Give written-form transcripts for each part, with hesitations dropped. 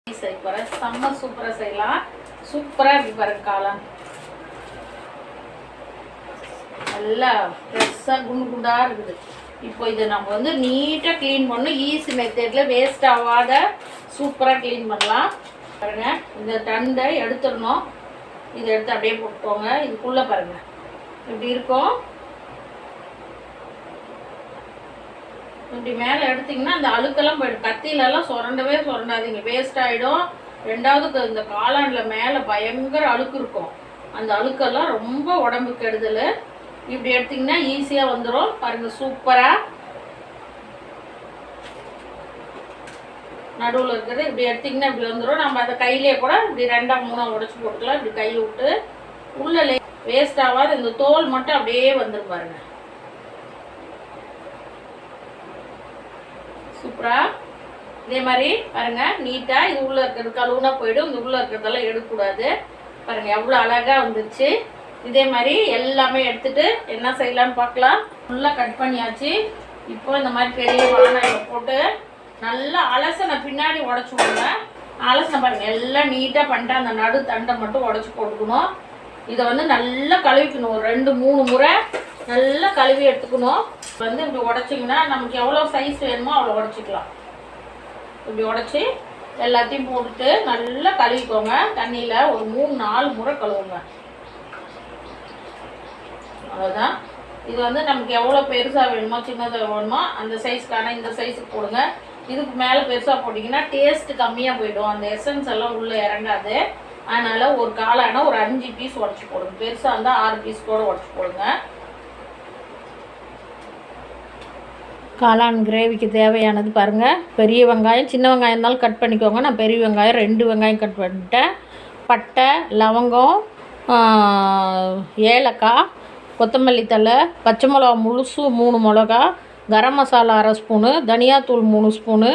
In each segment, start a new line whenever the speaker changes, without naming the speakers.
செம்ம சூப்பரா செய்யலாம். சூப்பரா இருக்கு பாருங்க காளான். நல்லா ஃப்ரெஷ்ஷாக குண்டு குண்டா இருக்குது. இப்போ இதை நம்ம வந்து நீட்டாக க்ளீன் பண்ணணும். ஈஸி மெத்தடில் வேஸ்ட் ஆகாத சூப்பராக க்ளீன் பண்ணலாம். பாருங்க, இந்த தண்டை எடுத்துடணும். இதை எடுத்து அப்படியே போட்டுக்கோங்க. இதுக்குள்ளே பாருங்க இப்படி இருக்கும். இப்படி மேலே எடுத்திங்கன்னா அந்த அழுக்கெல்லாம் போய்டும். கத்தியிலலாம் சுரண்டவே சுரண்டாதீங்க, வேஸ்ட் ஆகிடும். ரெண்டாவது இந்த காளானில் மேலே பயங்கர அழுக்கு இருக்கும். அந்த அழுக்கெல்லாம் ரொம்ப உடம்பு கெடுதல். இப்படி எடுத்திங்கன்னா ஈஸியாக வந்துடும். பாருங்கள், சூப்பராக நடுவில் இருக்கிறது இப்படி எடுத்திங்கன்னா இப்படி வந்துடும். நம்ம அதை கையிலே கூட இப்படி 2-3 உடச்சி போட்டுக்கலாம். இப்படி கை விட்டு உள்ளே வேஸ்ட் ஆகாது. இந்த தோல் மட்டும் அப்படியே வந்துடும் பாருங்கள். சூப்பரா இதே மாதிரி பாருங்க, நீட்டா இது உள்ள இருக்கிறது கழுவுனா போயிடும். இந்த உள்ள இருக்கிறதெல்லாம் எடுக்கக்கூடாது. பாருங்க எவ்வளோ அழகா வந்துருச்சு. இதே மாதிரி எல்லாமே எடுத்துட்டு என்ன செய்யலாம்னு பார்க்கலாம். ஃபுல்லாக கட் பண்ணியாச்சு. இப்போ இந்த மாதிரி பெரிய வானலில் போட்டு நல்லா அலசனை பின்னாடி உடச்சி விடுங்க. அலசனை பாருங்க எல்லாம் நீட்டாக பண்ணிட்டு அந்த நடு தண்டை மட்டும் உடச்சி போட்டுக்கணும். இதை வந்து நல்லா கழுவிக்கணும். ஒரு 2-3 முறை நல்லா கழுவி எடுத்துக்கணும். வந்து இப்படி உடச்சிங்கன்னா நமக்கு எவ்வளோ சைஸ் வேணுமோ அவ்வளோ உடச்சிக்கலாம். இப்படி உடச்சி எல்லாத்தையும் போட்டுட்டு நல்லா கழுவிக்கோங்க. தண்ணியில் ஒரு 3-4 முறை கழுவுங்க. அவ்வளோதான். இது வந்து நமக்கு எவ்வளோ பெருசாக வேணுமோ சின்னதாக வேணுமோ அந்த சைஸ்க்கான இந்த சைஸுக்கு போடுங்க. இதுக்கு மேலே பெருசாக போட்டிங்கன்னா டேஸ்ட்டு கம்மியாக போயிடும். அந்த எசன்ஸ் எல்லாம் உள்ளே இறங்காது. அதனால் ஒரு காளான ஒரு 5 பீஸ் உடச்சி போடுங்க. பெருசாக இருந்தால் 6 பீஸ் கூட உடச்சி போடுங்க. காளான் கிரேவிக்கு தேவையானது பாருங்கள். பெரிய வெங்காயம், சின்ன வெங்காயம் இருந்தாலும் கட் பண்ணிக்கோங்க. நான் பெரிய வெங்காயம் 2 வெங்காயம் கட் பண்ணிட்டேன். பட்டை, லவங்கம், ஏலக்காய், கொத்தமல்லி தழை, பச்சை மிளகா முழுசு 3 மிளகா, கரம் மசாலா 1/2 ஸ்பூனு, தனியாத்தூள் 3 ஸ்பூனு,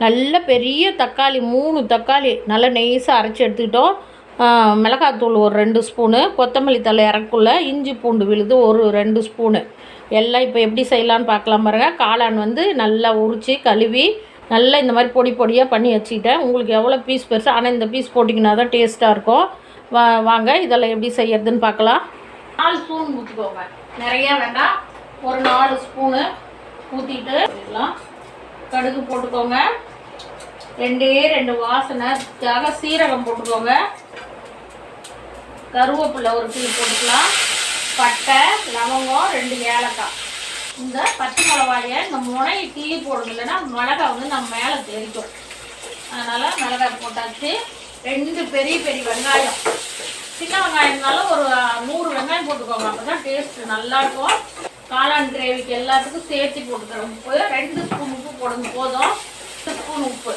நல்ல பெரிய தக்காளி 3 தக்காளி நல்லா நெய்ஸாக அரைச்சி எடுத்துக்கிட்டோம். மிளகாத்தூள் ஒரு 2 ஸ்பூனு, கொத்தமல்லி தழை இறக்குள்ள, இஞ்சி பூண்டு விழுது ஒரு 2 ஸ்பூனு. எல்லாம் இப்போ எப்படி செய்யலான்னு பார்க்கலாம் பாருங்கள். காளான் வந்து நல்லா உரித்து கழுவி நல்லா இந்த மாதிரி பொடி பொடியாக பண்ணி வச்சுக்கிட்டேன். உங்களுக்கு எவ்வளோ பீஸ் பெருசு, ஆனால் இந்த பீஸ் போட்டிங்கன்னா தான் டேஸ்ட்டாக இருக்கும். வாங்க இதெல்லாம் எப்படி செய்யறதுன்னு பார்க்கலாம். 4 ஸ்பூன் ஊற்றிக்கோங்க. நிறையா வேண்டாம், ஒரு 4 ஸ்பூனு ஊற்றிட்டு எல்லாம் கடுகு போட்டுக்கோங்க. 2 வாசனைக்காக சீரகம் போட்டுக்கோங்க. கருவேப்பிலை ஒரு கிலோ போட்டுக்கலாம். பட்டை, லவங்கம், 2 ஏலக்காய். இந்த பச்சை மிளகாயை இந்த முனையை கிள்ளி போடுங்க, இல்லைன்னா மிளகாய் வந்து நம்ம மேலே தெரிக்கும். அதனால் மிளகாய் போட்டாச்சு. 2 பெரிய பெரிய வெங்காயம், சின்ன வெங்காயம் இருந்தாலும் ஒரு 100 வெங்காயம் போட்டுக்கோங்க. அப்போ தான் டேஸ்ட்டு நல்லாயிருக்கும். காளான் கிரேவிக்கு எல்லாத்துக்கும் சேர்த்து போட்டுக்கிறோம். உப்பு 2 ஸ்பூன் உப்பு போடுங்க போதும். 2 ஸ்பூன் உப்பு.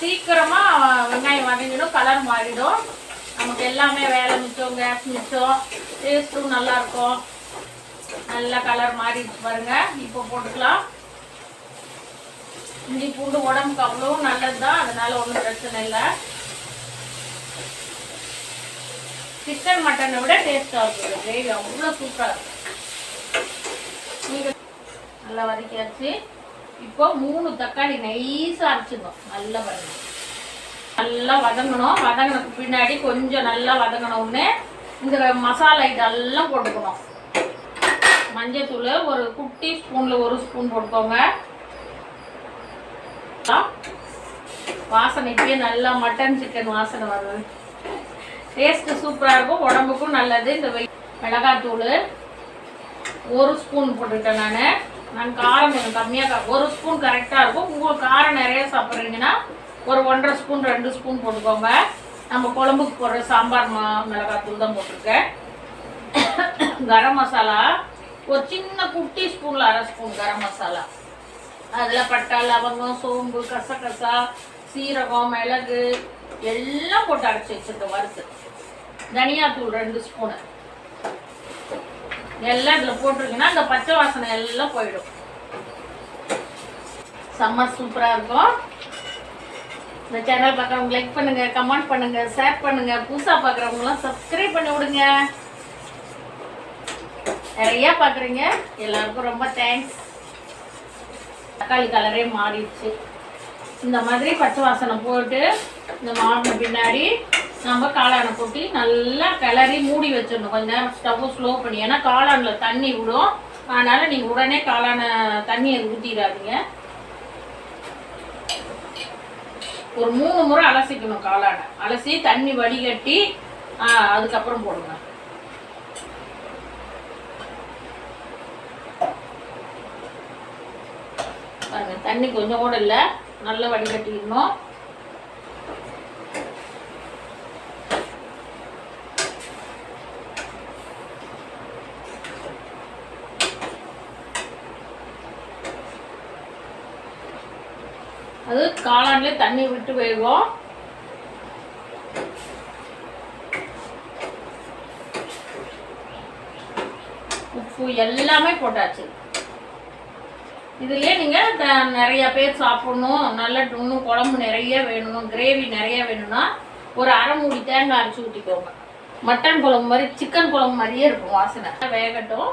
சீக்கிரமாக வெங்காயம் வதங்கிடும், கலர் மாறிடும். நமக்கு எல்லாமே வேலை மிச்சம், கேஸ் மிச்சம், டேஸ்ட்டும் நல்லாயிருக்கும். நல்லா கலர் மாறிடுச்சு பாருங்கள். இப்போ போட்டுக்கலாம். இஞ்சி பூண்டு உடம்புக்கு அவ்வளோ நல்லது தான், அதனால் ஒன்றும் பிரச்சனை இல்லை. சிக்கன் மட்டனை விட டேஸ்ட்டாக இருக்குது கிரேவி, அவ்வளோ சூப்பராக இருக்கும். நீங்கள் நல்லா வதக்கியாச்சு. இப்போ 3 தக்காளி நைஸாக அரைச்சிடணும். நல்லா பாருங்கள், நல்லா வதங்கணும். வதங்கினதுக்கு பின்னாடி கொஞ்சம் நல்லா வதங்கினோடனே இந்த மசாலா இதெல்லாம் போட்டுக்கணும். மஞ்சத்தூள் ஒரு குட்டி ஸ்பூனில் 1 ஸ்பூன் போட்டுக்கோங்க. வாசனை இப்பயே நல்லா மட்டன் சிக்கன் வாசனை வருது. டேஸ்ட்டு சூப்பராக இருக்கும், உடம்புக்கும் நல்லது. இந்த மிளகாத்தூள் 1 ஸ்பூன் போட்டுக்கிட்டேன். நான் காரம் கொஞ்சம் கம்மியாக 1 ஸ்பூன் கரெக்டாக இருக்கும். உங்களுக்கு காரம் நிறைய சாப்பிட்றீங்கன்னா ஒரு 1.5 ஸ்பூன் 2 ஸ்பூன் போட்டுக்கோங்க. நம்ம குழம்புக்கு போடுற சாம்பார் மிளகாத்தூள் தான் போட்டிருக்கேன். கரம் மசாலா ஒரு சின்ன குட்டி ஸ்பூனில் 1/2 ஸ்பூன் கரம் மசாலா. அதில் பட்டை, லவங்கம், சோம்பு, கசகசா, சீரகம், மிளகு எல்லாம் போட்டு அரைச்சி வச்சுருக்கேன் வறுத்து. தனியாத்தூள் 2 ஸ்பூனு எல்லாம் இதில் போட்டிருக்கீங்கன்னா இந்த பச்சை வாசனை எல்லாம் போயிடும். செம்ம சூப்பராக இருக்கும். இந்த சேனல் பார்க்குறவங்க லைக் பண்ணுங்கள், கமெண்ட் பண்ணுங்கள், ஷேர் பண்ணுங்கள். புதுசாக பார்க்குறவங்களாம் சப்ஸ்கிரைப் பண்ணி விடுங்க. நிறையா பார்க்குறீங்க, எல்லாருக்கும் ரொம்ப தேங்க்ஸ். தக்காளி கலரே மாறிடுச்சு. இந்த மாதிரி பச்சை வாசனை போட்டு இந்த மாவு பின்னாடி நம்ம காளானை போட்டு நல்லா கிளறி மூடி வச்சிடணும். கொஞ்சம் நேரம் ஸ்டவ்வை ஸ்லோ பண்ணி, ஏன்னா காளானில் தண்ணி விடும். அதனால் நீங்கள் உடனே காளானை தண்ணியை ஊற்றிடாதீங்க. ஒரு 3 முறை அலசிக்கணும் காளானை. அலசி தண்ணி வடிகட்டி அதுக்கப்புறம் போடுங்க. பாருங்க, தண்ணி கொஞ்சம் கூட இல்லை, நல்லா வடிகட்டிக்கணும். அது காளான்ல தண்ணி விட்டு வேகும். உப்பு எல்லாமே போட்டாச்சு. இதுலேயே நீங்கள் நிறைய பேர் சாப்பிடணும், நல்லா இன்னும் குழம்பு நிறைய வேணும், கிரேவி நிறைய வேணும்னா ஒரு அரை மூடி தேங்காய் அரைச்சி ஊற்றிக்கோங்க. மட்டன் குழம்பு மாதிரி, சிக்கன் குழம்பு மாதிரியே இருக்கும் வாசனை. வேகட்டும்.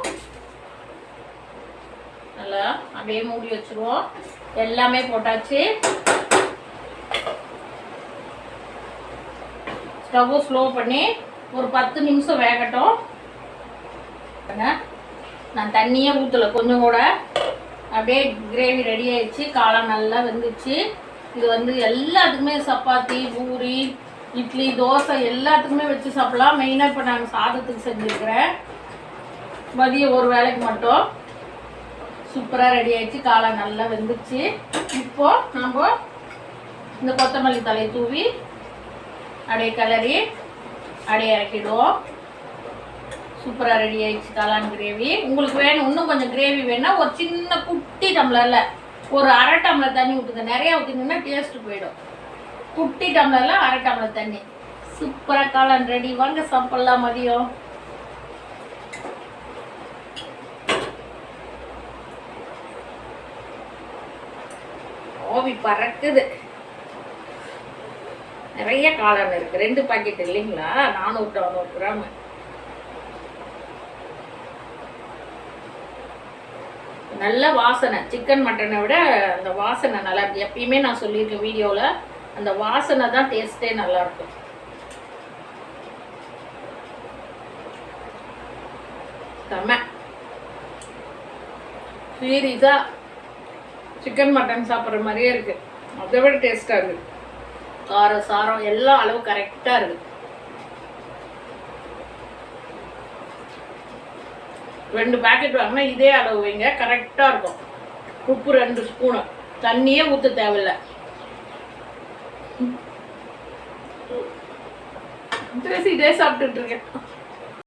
நல்லா அப்படியே மூடி வச்சுருவோம். எல்லாமே போட்டாச்சு. ஸ்டவ்வை ஸ்லோ பண்ணி ஒரு 10 நிமிஷம் வேகட்டும். நான் தண்ணியே ஊற்றலை கொஞ்சம் கூட. அப்படியே கிரேவி ரெடி ஆயிடுச்சு. காளான் நல்லா வெந்துச்சு. இது வந்து எல்லாத்துக்குமே சப்பாத்தி, பூரி, இட்லி, தோசை எல்லாத்துக்குமே வச்சு சாப்பிடலாம். மெயினாக இப்போ நாங்கள் சாதத்துக்கு செஞ்சுருக்கிறேன். மதியம் ஒரு வேளைக்கு மட்டும். சூப்பராக ரெடி ஆயிடுச்சு. காளான் நல்லா வெந்துச்சு. இப்போது நம்ம இந்த கொத்தமல்லி தலை தூவி அப்படியே கிளறி அப்படியே இறக்கிடுவோம். சூப்பராக ரெடி ஆயிடுச்சு காளான் கிரேவி. உங்களுக்கு வேணும் இன்னும் கொஞ்சம் கிரேவி வேணும்னா ஒரு சின்ன குட்டி டம்ளரில் ஒரு அரை டம்ளர் தண்ணி ஊற்றுங்க. நிறையா ஊற்றிங்கன்னா டேஸ்ட்டு போயிடும். குட்டி டம்ளரில் அரை டம்ளர் தண்ணி. சூப்பராக காளான் ரெடி. வாங்க சாப்பிட்லாம் மதியம். ஓவி பறக்குது. நிறைய காளான் இருக்குது. 2 பாக்கெட் இல்லைங்களா, 400 கிராம். நல்ல வாசனை. சிக்கன் மட்டனை விட அந்த வாசனை நல்லா இருக்கு. எப்பயுமே நான் சொல்லியிருக்கேன் வீடியோவில், அந்த வாசனை தான் டேஸ்ட்டே நல்லாயிருக்கும். செம்ம சீரியஸாக சிக்கன் மட்டன் சாப்பிட்ற மாதிரியே இருக்குது. அதை விட டேஸ்ட்டாக இருக்குது. காரம் சாரம் எல்லாம் அளவு கரெக்டாக இருக்குது. 2 பாக்கெட் வாங்கினா இதே அளவு வைங்க, கரெக்டாக இருக்கும். உப்பு 2 ஸ்பூனு. தண்ணியே ஊற்ற தேவையில்லை. இதே சாப்பிட்டுட்டு இருக்கேன்.